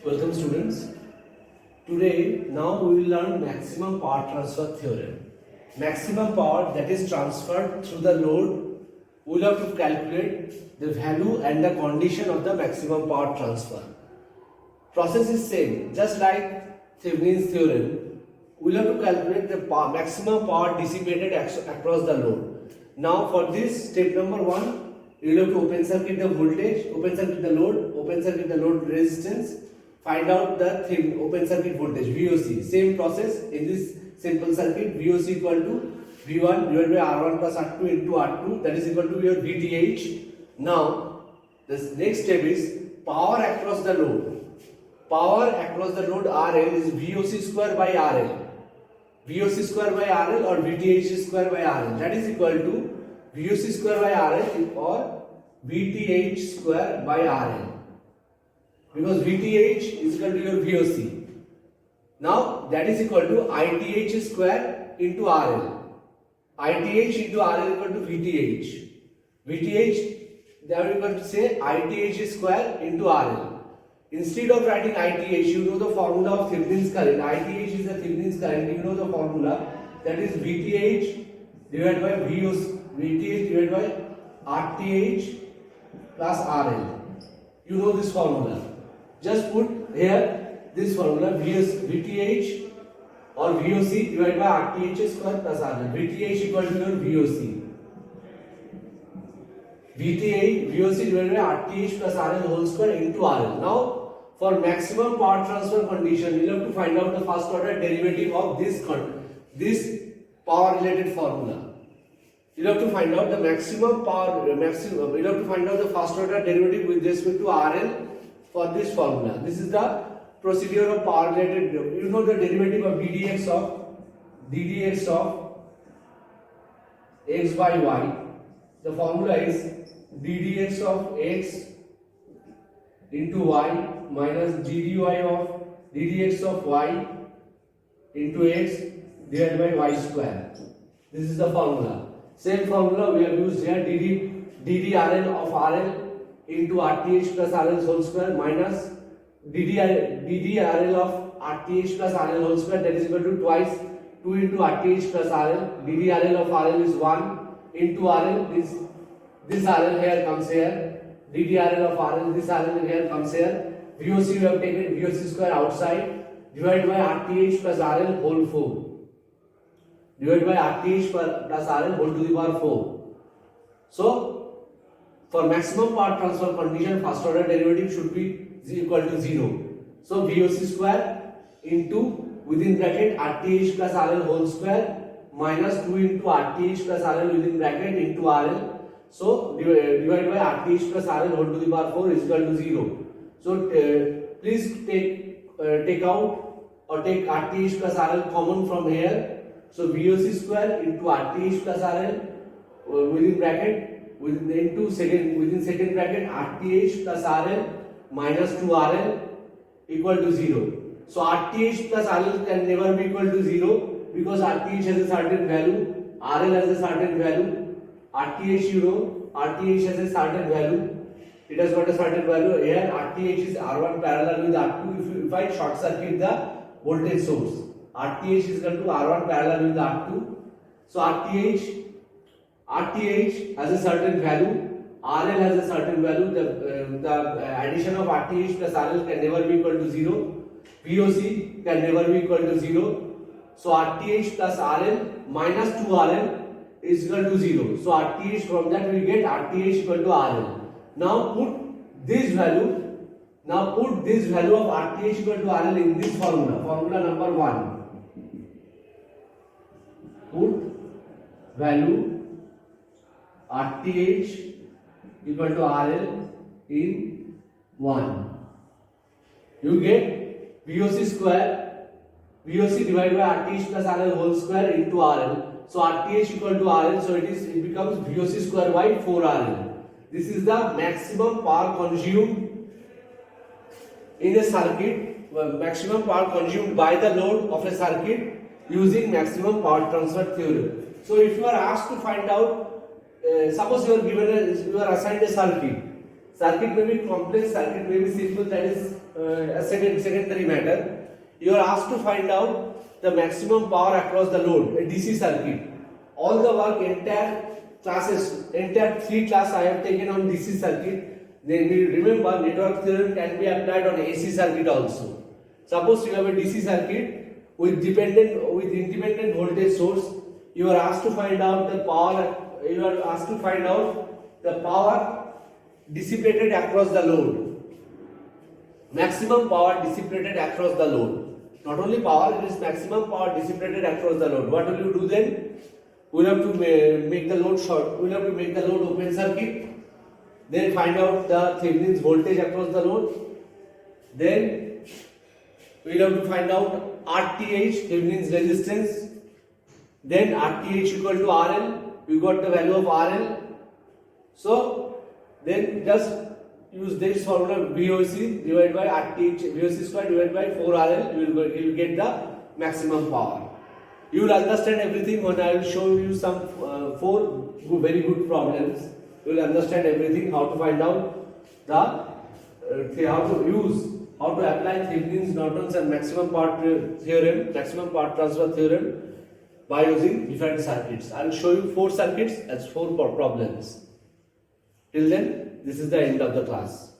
Welcome students. Today now we will learn maximum power transfer theorem. Maximum power that is transferred through the load, we will have to calculate the value and the condition of the maximum power transfer. Process is same, just like Thevenin's theorem. We will have to calculate the maximum power dissipated across the load. Now for this, step number 1, you will have to open circuit the voltage, open circuit the load, open circuit the load resistance, find out the open circuit voltage VOC. Same process in this simple circuit. VOC equal to V1 divided by R1 plus R2 into R2, that is equal to your VTH. Now this next step is power across the load. Power across the load RL is VOC square by RL. VOC square by RL or VTH square by RL, that is equal to VOC square by RL or VTH square by RL. Because VTH is equal to your VOC. Now that is equal to ITH square into RL. ITH into RL equal to VTH. VTH, that we are going to say ITH square into RL. Instead of writing ITH, you know the formula of Thevenin's current. ITH is the Thevenin's current. You know the formula, that is VTH divided by VOC. VTH divided by RTH plus RL. You know this formula. Just put here this formula VTH or VOC divided by RTH square plus RL. VTH equal to your VOC. VOC divided by RTH plus RL whole square into RL. Now for maximum power transfer condition, you have to find out the first order derivative of this power related formula. You have to find out the maximum power, you have to find out the first order derivative with respect to RL for this formula. This is the procedure of power related. You know the derivative of ddx of x by y. The formula is ddx of x into y minus ddx of y into x divided by y square. This is the formula. Same formula we have used here, ddRL of RL into RTH plus RL whole square minus ddRL of RTH plus RL whole square, that is equal to twice 2 into RTH plus RL. ddRL of RL is 1 into RL. This RL here comes here. ddRL of RL, this RL here comes here. VOC we have taken VOC square outside, divided by RTH plus RL whole 4. Divided by RTH plus RL whole to the power 4. So for maximum power transfer condition, first order derivative should be equal to 0. So VOC square into within bracket RTH plus RL whole square minus 2 into RTH plus RL within bracket into RL. So divided by RTH plus RL whole to the power 4 is equal to 0. So please take out or take RTH plus RL common from here. So VOC square into RTH plus RL within bracket within second bracket RTH plus RL minus 2RL equal to 0. So RTH plus RL can never be equal to 0 because RTH has a certain value, RL has a certain value. RTH, you know, RTH has a certain value. It has got a certain value. Here RTH is R1 parallel with R2. If I short circuit the voltage source, RTH is equal to R1 parallel with R2. So RTH has a certain value, RL has a certain value. The addition of RTH plus RL can never be equal to 0. VOC can never be equal to 0. So RTH plus RL minus 2RL is equal to 0. So RTH, from that we get RTH equal to RL. Now put this value of RTH equal to RL in this formula number 1. Put value RTH equal to RL in 1. You get VOC square, VOC divided by RTH plus RL whole square into RL. So RTH equal to RL, so it becomes VOC square by 4RL. This is the maximum power consumed in a circuit, maximum power consumed by the load of a circuit using maximum power transfer theorem. So if you are asked to find out, suppose you are assigned a circuit. Circuit may be complex, circuit may be simple, that is a secondary matter. You are asked to find out the maximum power across the load, a DC circuit. All the work, entire 3 class I have taken on DC circuit. Then we remember network theorem can be applied on AC circuit also. Suppose you have a DC circuit with independent voltage source. You are asked to find out the power. You are asked to find out the power dissipated across the load. Maximum power dissipated across the load. Not only power, it is maximum power dissipated across the load. What will you do then? We will have to make the load short. We will have to make the load open circuit. Then find out the Thevenin's voltage across the load. Then we will have to find out RTH, Thevenin's resistance. Then RTH equal to RL. We got the value of RL. So then just use this formula VOC divided by RTH, VOC square divided by 4RL. You will get the maximum power. You will understand everything when I will show you some 4 very good problems. You will understand everything, how to find out how to apply Thevenin's, Norton's and maximum power theorem, maximum power transfer theorem by using different circuits. I will show you 4 circuits as 4 problems. Till then, this is the end of the class.